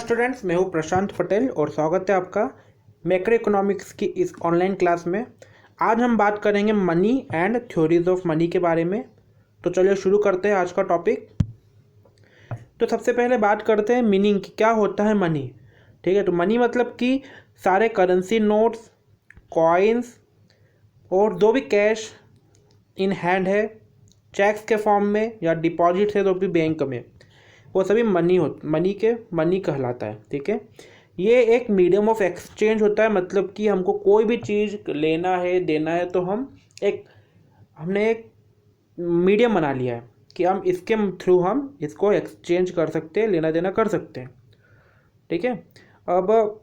Students, मैं हूँ प्रशांत पटेल और स्वागत है आपका मैक्रो इकोनॉमिक्स की इस ऑनलाइन क्लास में। आज हम बात करेंगे money and theories of money के बारे में। तो चलिए शुरू करते हैं आज का टॉपिक। तो सबसे पहले बात करते हैं मीनिंग की, क्या होता है मनी। ठीक है, तो मनी मतलब कि सारे करेंसी नोट्स, कॉइन्स और जो भी कैश इन हैंड है, चेक्स के फॉर्म में या डिपॉजिट है जो भी बैंक में, वो सभी मनी कहलाता है। ठीक है, ये एक मीडियम ऑफ एक्सचेंज होता है। मतलब कि हमको कोई भी चीज़ लेना है, देना है, तो हमने एक मीडियम बना लिया है कि हम इसके थ्रू हम इसको एक्सचेंज कर सकते हैं, लेना देना कर सकते हैं। ठीक है, अब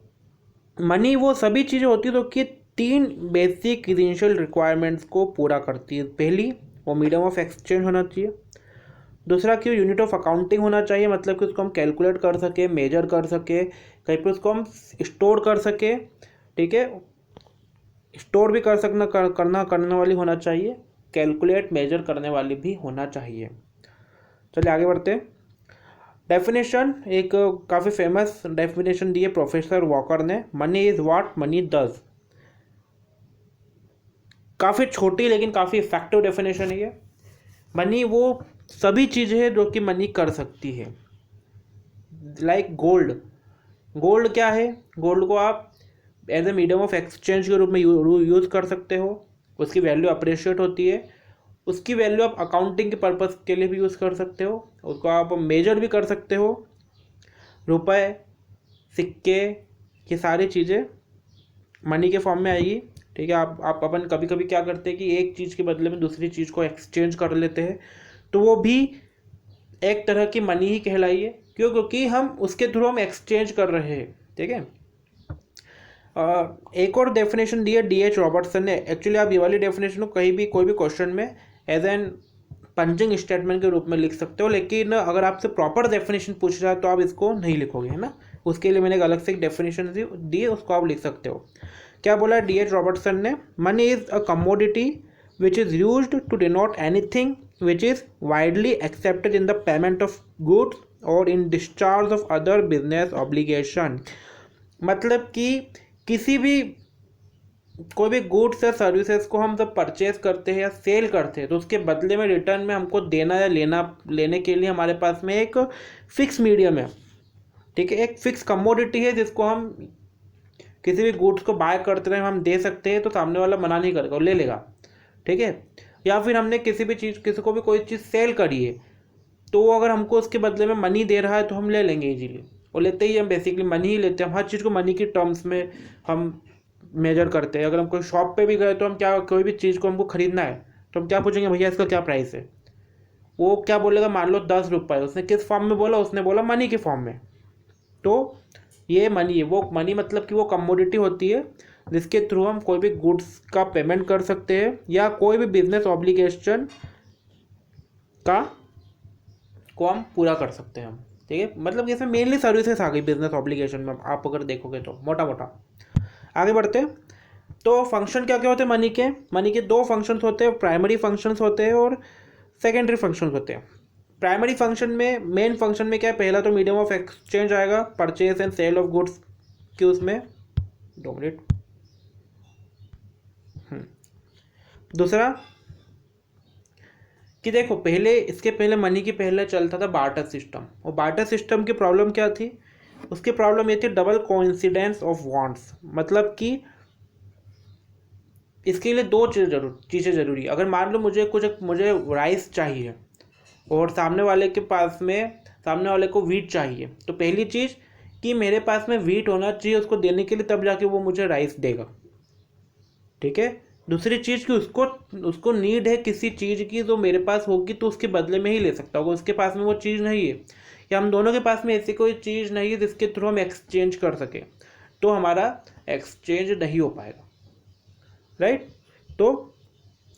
मनी वो सभी चीज़ें होती है जो कि तीन बेसिक इनिशियल रिक्वायरमेंट्स को पूरा करती है। पहली, वो मीडियम ऑफ एक्सचेंज होना चाहिए। दूसरा कि यूनिट ऑफ अकाउंटिंग होना चाहिए, मतलब कि उसको हम कैलकुलेट कर सके, मेजर कर सके, कहीं पर उसको हम स्टोर कर सके। ठीक है, स्टोर भी करने वाली होना चाहिए, कैलकुलेट मेजर करने वाली भी होना चाहिए। चलिए आगे बढ़ते हैं। डेफिनेशन, एक काफ़ी फेमस डेफिनेशन दी है प्रोफेसर वॉकर ने। Money is what money does. काफ़ी छोटी लेकिन काफ़ी इफेक्टिव डेफिनेशन है ये। मनी वो सभी चीज़ें हैं जो कि मनी कर सकती है। लाइक गोल्ड क्या है? गोल्ड को आप as a medium of exchange के रूप में यूज़ कर सकते हो। उसकी वैल्यू अप्रिशिएट होती है। उसकी वैल्यू आप अकाउंटिंग के पर्पज़ के लिए भी यूज़ कर सकते हो। उसको आप मेजर भी कर सकते हो। रुपए, सिक्के, ये सारी चीज़ें मनी के फॉर्म में आएगी। ठीक है, आप अपन कभी कभी क्या करते हैं कि एक चीज़ के बदले में दूसरी चीज़ को एक्सचेंज कर लेते हैं, तो वो भी एक तरह की मनी ही कहलाई है। क्यों? क्योंकि हम उसके थ्रू हम एक्सचेंज कर रहे हैं। ठीक है, एक और डेफिनेशन दी है D.H. रॉबर्टसन ने। एक्चुअली आप ये वाली डेफिनेशन को कहीं भी कोई भी क्वेश्चन में एज एन पंचिंग स्टेटमेंट के रूप में लिख सकते हो, लेकिन अगर आपसे प्रॉपर डेफिनेशन पूछ रहा है तो आप इसको नहीं लिखोगे, है ना। उसके लिए मैंने एक अलग से एक डेफिनेशन दी है, उसको आप लिख सकते हो। क्या बोला है D.H. रॉबर्टसन ने? Money is a commodity which is used to denote anything which is widely accepted in the payment of goods और in discharge of other business obligation. मतलब कि कोई भी गुड्स या सर्विसेज को हम जब परचेज करते हैं या सेल करते हैं, तो उसके बदले में रिटर्न में हमको देना या लेने के लिए हमारे पास में एक फिक्स मीडियम है। ठीक है, एक फिक्स कमोडिटी है जिसको हम किसी भी गुड्स को बाय करते रहे हम दे सकते हैं, तो सामने वाला मना नहीं करेगा, वो ले लेगा। ठीक है, या फिर हमने किसी को भी कोई चीज़ सेल करी है, तो वो अगर हमको उसके बदले में मनी दे रहा है तो हम ले लेंगे इजीली। और लेते ही हम बेसिकली मनी ही लेते हैं। हम हर चीज़ को मनी की टर्म्स में हम मेजर करते हैं। अगर हम कोई शॉप पे भी गए तो हम क्या, कोई भी चीज़ को हमको ख़रीदना है तो हम क्या पूछेंगे, भैया इसका क्या प्राइस है? वो क्या बोलेगा, मान लो 10 रुपये। उसने किस फॉर्म में बोला? उसने बोला मनी के फॉर्म में। तो ये मनी है। वो मनी मतलब कि वो कमोडिटी होती है जिसके थ्रू हम कोई भी गुड्स का पेमेंट कर सकते हैं या कोई भी बिजनेस ऑब्लिगेशन को हम पूरा कर सकते हैं हम। ठीक है, मतलब इसमें मेनली सर्विसेज आ गई बिजनेस ऑब्लिगेशन में, आप अगर देखोगे तो मोटा मोटा। आगे बढ़ते हैं। तो फंक्शन क्या क्या होते हैं मनी के दो फंक्शंस होते हैं, प्राइमरी फंक्शंस होते हैं और सेकेंडरी फंक्शंस होते हैं। प्राइमरी फंक्शन में, मेन फंक्शन में क्या है? पहला तो मीडियम ऑफ एक्सचेंज आएगा, purchase and sale of goods की। उसमें 2 मिनट। दूसरा कि देखो, इसके पहले मनी की पहले चलता था बार्टर सिस्टम। और बार्टर सिस्टम की प्रॉब्लम क्या थी? उसकी प्रॉब्लम ये थी डबल कोइंसिडेंस ऑफ वांट्स। मतलब कि इसके लिए दो चीज़ें जरूरी। अगर मान लो मुझे राइस चाहिए और सामने वाले को वीट चाहिए, तो पहली चीज़ कि मेरे पास में वीट होना चाहिए उसको देने के लिए, तब जाके वो मुझे राइस देगा। ठीक है, दूसरी चीज़ कि उसको नीड है किसी चीज़ की जो मेरे पास होगी तो उसके बदले में ही ले सकता होगा। उसके पास में वो चीज़ नहीं है, या हम दोनों के पास में ऐसी कोई चीज़ नहीं है जिसके थ्रू हम एक्सचेंज कर सके, तो हमारा एक्सचेंज नहीं हो पाएगा। राइट, तो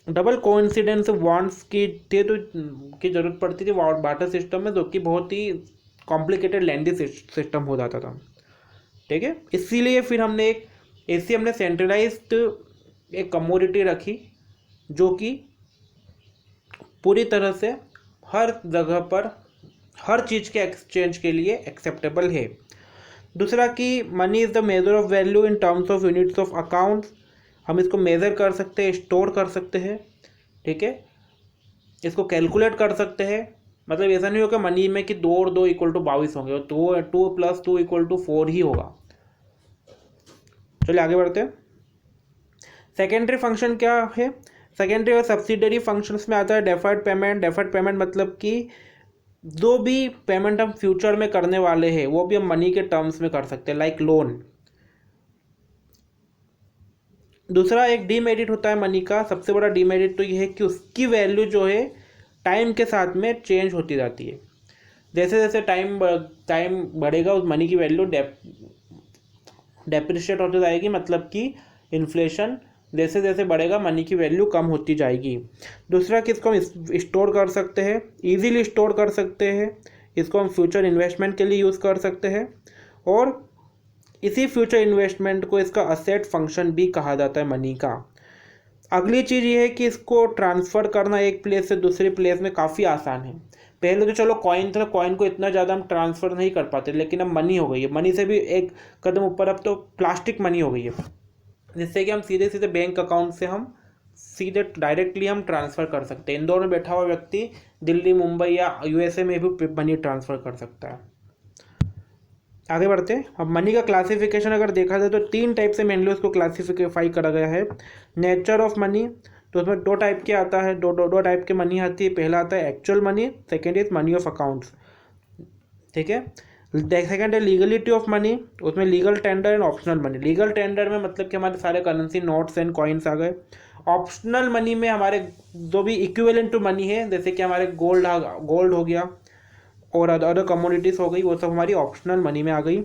डबल कोइंसिडेंस वांट्स की ज़रूरत पड़ती थी बार्टर सिस्टम में, जो कि बहुत ही कॉम्प्लिकेटेड लेंदी सिस्टम हो जाता था। ठीक है, इसीलिए फिर हमने सेंट्रलाइज्ड एक कमोडिटी रखी जो कि पूरी तरह से हर जगह पर हर चीज़ के एक्सचेंज के लिए एक्सेप्टेबल है। दूसरा कि money is the measure of value in terms of units of accounts, हम इसको मेज़र कर सकते हैं, स्टोर कर सकते हैं, ठीक है, इसको कैलकुलेट कर सकते हैं। मतलब ऐसा नहीं होगा मनी में कि 2 और 2 इक्वल टू 22 होंगे, और 2 + 2 = 4 ही होगा। चलिए आगे बढ़ते हैं। सेकेंडरी फंक्शन क्या है? सेकेंडरी और सब्सिडरी फंक्शंस में आता है डेफर्ड पेमेंट। डेफर्ड पेमेंट मतलब कि जो भी पेमेंट हम फ्यूचर में करने वाले हैं वो भी हम मनी के टर्म्स में कर सकते हैं, लाइक लोन। दूसरा एक डीमेरिट होता है मनी का, सबसे बड़ा डीमेरिट तो ये है कि उसकी वैल्यू जो है टाइम के साथ में चेंज होती जाती है। जैसे जैसे टाइम बढ़ेगा उस मनी की वैल्यू डेप्रिशिएट होती जाएगी, मतलब कि इन्फ्लेशन जैसे जैसे बढ़ेगा मनी की वैल्यू कम होती जाएगी। दूसरा कि इसको हम स्टोर कर सकते हैं, इजीली स्टोर कर सकते हैं, इसको हम फ्यूचर इन्वेस्टमेंट के लिए यूज़ कर सकते हैं, और इसी फ्यूचर इन्वेस्टमेंट को इसका असेट फंक्शन भी कहा जाता है मनी का। अगली चीज़ ये है कि इसको ट्रांसफ़र करना एक प्लेस से दूसरे प्लेस में काफ़ी आसान है। पहले तो चलो कॉइन था, कॉइन को इतना ज़्यादा हम ट्रांसफ़र नहीं कर पाते, लेकिन अब मनी हो गई है, मनी से भी एक कदम ऊपर अब तो प्लास्टिक मनी हो गई है, जिससे कि हम सीधे सीधे बैंक अकाउंट से हम सीधे डायरेक्टली हम ट्रांसफ़र कर सकते हैं। इंदौर में बैठा हुआ व्यक्ति दिल्ली, मुंबई या यूएसए में भी मनी ट्रांसफ़र कर सकता है। आगे बढ़ते हैं। अब मनी का क्लासिफिकेशन अगर देखा जाए तो 3 टाइप से मेनली उसको क्लासिफाई करा गया है। नेचर ऑफ मनी, तो उसमें 2 टाइप के आता है, दो टाइप के मनी आती है। पहला आता है actual money, second is money of accounts, ठीक है। सेकेंड है लीगलिटी ऑफ मनी, उसमें legal tender and optional money. Legal tender में मतलब कि हमारे सारे करेंसी नोट्स एंड कॉइन्स आ गए। ऑप्शनल मनी में हमारे जो भी इक्विवेलेंट टू मनी है, जैसे कि हमारे गोल्ड हो गया और अदर कमोडिटीज़ हो गई, वो सब हमारी ऑप्शनल मनी में आ गई।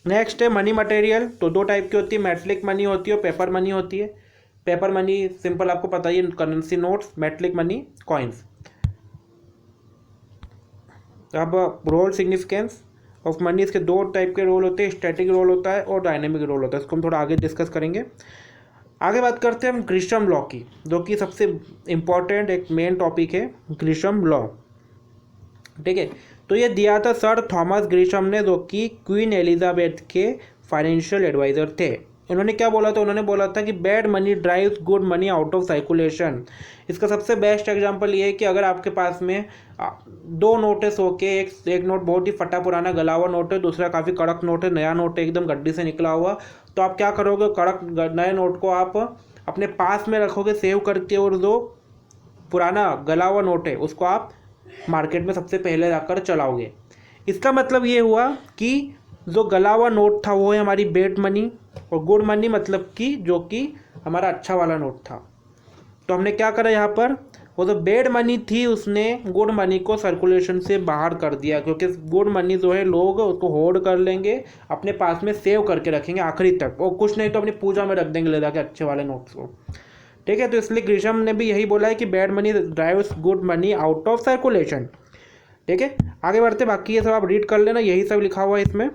नेक्स्ट है मनी मटेरियल, तो 2 टाइप की होती है, मेटलिक मनी होती है और पेपर मनी होती है। पेपर मनी सिंपल आपको पता ही है, currency notes, metallic money coins. अब रोल सिग्निफिकेंस ऑफ मनी, इसके 2 टाइप के रोल होते हैं, स्टैटिक रोल होता है और डायनेमिक रोल होता है। इसको हम थोड़ा आगे डिस्कस करेंगे। आगे बात करते हैं हम ग्रिशम लॉ की, जो कि सबसे इम्पॉर्टेंट एक मेन टॉपिक है, ग्रिशम लॉ, ठीक है। तो ये दिया था सर थॉमस ग्रिशम ने, जो कि क्वीन एलिजाबेथ के फाइनेंशियल एडवाइज़र थे। उन्होंने क्या बोला था? उन्होंने बोला था कि bad money drives good money out of circulation. इसका सबसे बेस्ट एग्जांपल ये है कि अगर आपके पास में 2 नोटिस होके एक नोट बहुत ही फटा पुराना गला हुआ नोट है, दूसरा काफ़ी कड़क नोट है, नया नोट है एकदम गड्डी से निकला हुआ, तो आप क्या करोगे? कड़क नए नोट को आप अपने पास में रखोगे सेव करके, और जो पुराना गला हुआ नोट है उसको आप मार्केट में सबसे पहले जाकर चलाओगे। इसका मतलब ये हुआ कि जो गला हुआ नोट था वो है हमारी बेड मनी, और गुड मनी मतलब कि जो कि हमारा अच्छा वाला नोट था। तो हमने क्या करा यहाँ पर, वो जो बेड मनी थी उसने गुड मनी को सर्कुलेशन से बाहर कर दिया, क्योंकि गुड मनी जो है लोग उसको होल्ड कर लेंगे, अपने पास में सेव करके रखेंगे आखिरी तक, और कुछ नहीं तो अपनी पूजा में रख देंगे ले जाके अच्छे वाले नोट्स को, ठीक है। तो इसलिए ग्रिशम ने भी यही बोला है कि bad money drives good money out of circulation, ठीक है। आगे बढ़ते, बाकी ये सब आप रीड कर लेना, यही सब लिखा हुआ है इसमें।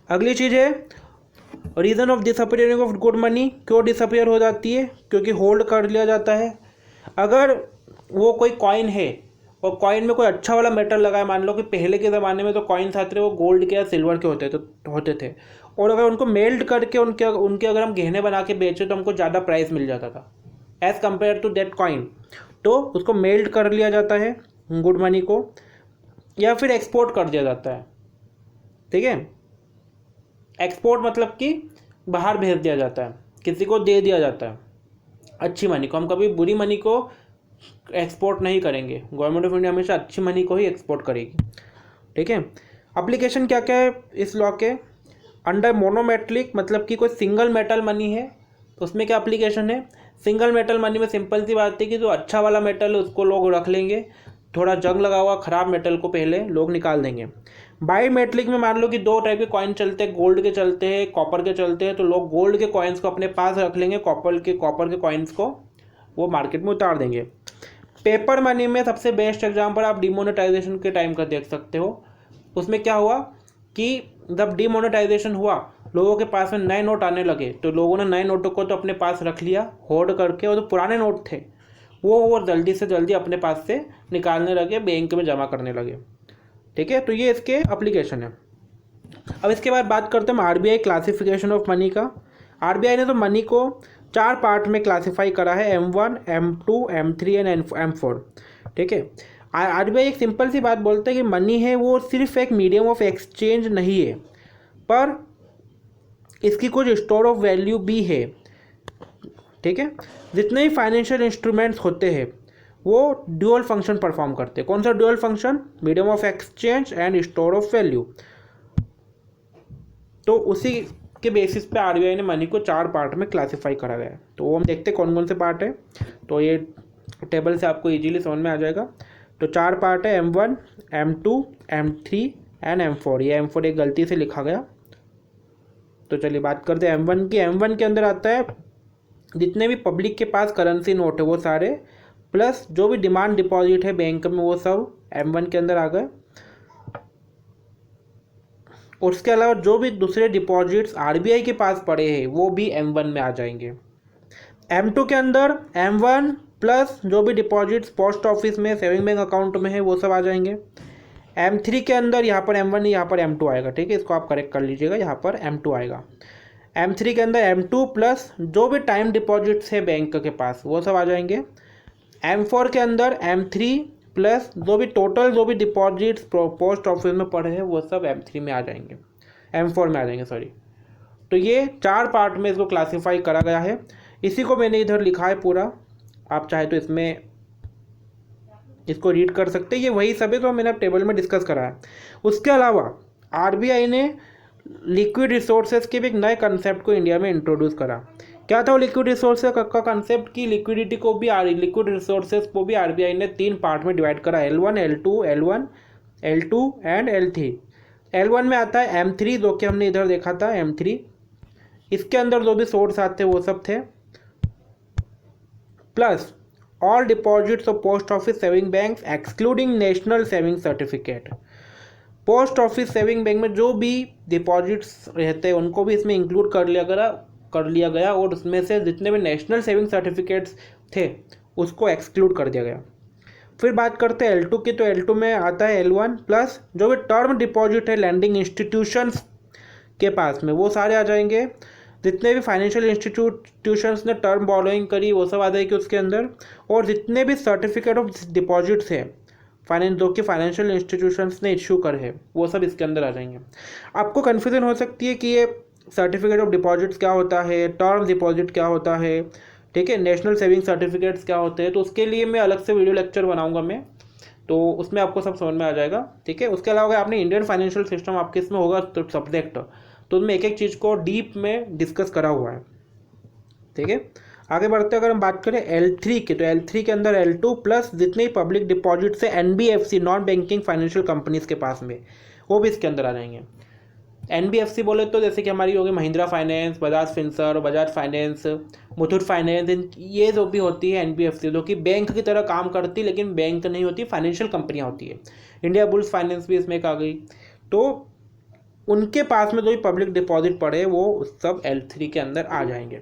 अगली चीज़ है reason of disappearing of good money. क्यों डिसअपियर हो जाती है? क्योंकि होल्ड कर लिया जाता है। अगर वो कोई कॉइन है और कॉइन में कोई अच्छा वाला मेटल लगा है, मान लो कि पहले के ज़माने में तो कॉइन्स आते थे वो गोल्ड के या सिल्वर के होते थे, और अगर उनको मेल्ट करके उनके अगर हम गहने बना के बेचे तो हमको ज़्यादा प्राइस मिल जाता था as compare to that coin. तो उसको मेल्ट कर लिया जाता है गुड मनी को, या फिर एक्सपोर्ट कर दिया जाता है, ठीक है। एक्सपोर्ट मतलब कि बाहर भेज दिया जाता है, किसी को दे दिया जाता है अच्छी मनी को। हम कभी बुरी मनी को एक्सपोर्ट नहीं करेंगे, गवर्नमेंट ऑफ इंडिया हमेशा अच्छी मनी को ही एक्सपोर्ट करेगी, ठीक है। एप्लीकेशन क्या क्या है इस लॉ के अंडर? मोनोमेटलिक मतलब कि कोई सिंगल मेटल मनी है तो उसमें क्या एप्लीकेशन है? सिंगल मेटल मनी में सिंपल सी बात है कि जो अच्छा वाला मेटल है उसको लोग रख लेंगे, थोड़ा जंग लगा हुआ ख़राब मेटल को पहले लोग निकाल देंगे। बाई मेटलिक में मान लो कि 2 टाइप के कॉइन चलते हैं, गोल्ड के चलते हैं, कॉपर के चलते हैं, तो लोग गोल्ड के कॉइन्स को अपने पास रख लेंगे, कॉपर के कॉइन्स को वो मार्केट में उतार देंगे। पेपर मनी में सबसे बेस्ट एग्जांपल आप डिमोनेटाइजेशन के टाइम का देख सकते हो। उसमें क्या हुआ कि जब डिमोनेटाइजेशन हुआ, लोगों के पास में नए नोट आने लगे, तो लोगों ने नए नोटों को तो अपने पास रख लिया होल्ड करके, और जो पुराने नोट थे वो जल्दी से जल्दी अपने पास से निकालने लगे, बैंक में जमा करने लगे, ठीक है, तो ये इसके एप्लीकेशन है। अब इसके बाद बात करते हैं आरबीआई क्लासिफिकेशन ऑफ मनी का। आरबीआई ने तो मनी को 4 पार्ट में क्लासिफाई करा है, M1, M2, M3 and M4। ठीक है, आरबीआई एक सिंपल सी बात बोलते हैं कि मनी है वो सिर्फ एक मीडियम ऑफ एक्सचेंज नहीं है, पर इसकी कुछ स्टोर ऑफ वैल्यू भी है। ठीक है, जितने भी फाइनेंशियल इंस्ट्रूमेंट्स होते हैं वो ड्यूअल फंक्शन परफॉर्म करते हैं। कौन सा dual function? Medium of exchange and store of value. तो उसी के बेसिस पे आरबीआई ने मनी को 4 पार्ट में क्लासिफाई करा गया है। तो वो हम देखते हैं कौन कौन से पार्ट है, तो ये टेबल से आपको इजीली समझ में आ जाएगा। तो 4 पार्ट है, M1, M2, M3 and M4। ये M4 एक गलती से लिखा गया। तो चलिए बात करते हैं M1 की। M1 के अंदर आता है जितने भी पब्लिक के पास करेंसी नोट है वो सारे, प्लस जो भी डिमांड डिपॉजिट है बैंक में वो सब M1 के अंदर आ गए। उसके अलावा जो भी दूसरे डिपॉजिट्स आरबीआई के पास पड़े हैं वो भी M1 में आ जाएंगे। M2 के अंदर M1 प्लस जो भी डिपॉजिट्स पोस्ट ऑफिस में सेविंग बैंक अकाउंट में है वो सब आ जाएंगे। M3 के अंदर यहाँ पर M1 यहाँ पर M2 आएगा। ठीक है, इसको आप करेक्ट कर लीजिएगा, यहाँ पर M2 आएगा। M3 के अंदर M2 प्लस जो भी टाइम डिपॉजिट्स है बैंक के पास वो सब आ जाएंगे। M4 के अंदर M3 प्लस जो भी टोटल जो भी डिपॉजिट्स पोस्ट ऑफिस में पड़े हैं वो सब M3 में आ जाएंगे, M4 में आ जाएंगे सॉरी। तो ये 4 पार्ट में इसको क्लासीफाई करा गया है। इसी को मैंने इधर लिखा है पूरा, आप चाहे तो इसमें इसको रीड कर सकते हैं। ये वही सब है जो मैंने टेबल में डिस्कस करा है। उसके अलावा आरबीआई ने लिक्विड रिसोर्सेज के भी एक नए कंसेप्ट को इंडिया में इंट्रोड्यूस करा। क्या था वो लिक्विड रिसोर्सेज का कंसेप्ट? की लिक्विडिटी को भी लिक्विड रिसोर्सेज को भी आरबीआई ने 3 पार्ट में डिवाइड करा, L1, L2 and L3। L1 में आता है M3 जो कि हमने इधर देखा था M3। इसके अंदर जो भी सोर्स आते वो सब थे, plus all deposits of post office saving bank excluding national saving certificate. Post office saving bank में जो भी डिपॉजिट्स रहते हैं उनको भी इसमें इंक्लूड कर लिया गया और उसमें से जितने भी नेशनल सेविंग सर्टिफिकेट्स थे उसको एक्सक्लूड कर दिया गया। फिर बात करते हैं L2 की। तो L2 में आता है L1 प्लस जो भी टर्म डिपॉजिट है लैंडिंग इंस्टीट्यूशंस के पास में वो सारे आ जाएंगे। जितने भी फाइनेंशियल इंस्टीट्यूशंस ने टर्म बॉरोइंग करी वो सब आ जाएगी उसके अंदर। और जितने भी सर्टिफिकेट ऑफ डिपॉजिट्स है जो कि फाइनेंशियल इंस्टीट्यूशंस ने इशू करे हैं वो सब इसके अंदर आ जाएंगे। आपको कन्फ्यूजन हो सकती है कि ये सर्टिफिकेट ऑफ डिपॉजिट्स क्या होता है, टर्म डिपॉजिट क्या होता है, ठीक है, नेशनल सेविंग सर्टिफिकेट्स क्या होते हैं। तो उसके लिए मैं अलग से वीडियो लेक्चर बनाऊंगा मैं, तो उसमें आपको सब समझ में आ जाएगा। ठीक है, उसके अलावा अगर आपने इंडियन फाइनेंशियल सिस्टम आपके इसमें होगा तो सब्जेक्ट, तो उसमें एक एक चीज़ को डीप में डिस्कस करा हुआ है। ठीक है, आगे बढ़ते अगर हम बात करें L3 की, तो L3 के अंदर L2 प्लस जितने पब्लिक डिपॉजिट से NBFC non banking financial companies के पास में वो भी इसके अंदर आ जाएंगे। NBFC बोले तो जैसे कि हमारी होगी Mahindra finance, Bajaj Finserv, Bajaj finance, Muthoot finance, ये जो भी होती है NBFC जो कि बैंक की तरह काम करती है लेकिन बैंक नहीं होती, फाइनेंशियल कंपनियाँ होती है। इंडिया बुल्स फाइनेंस भी इसमें एक आ गई। तो उनके पास में जो भी पब्लिक डिपॉजिट पड़े वो सब L3 के अंदर आ जाएंगे।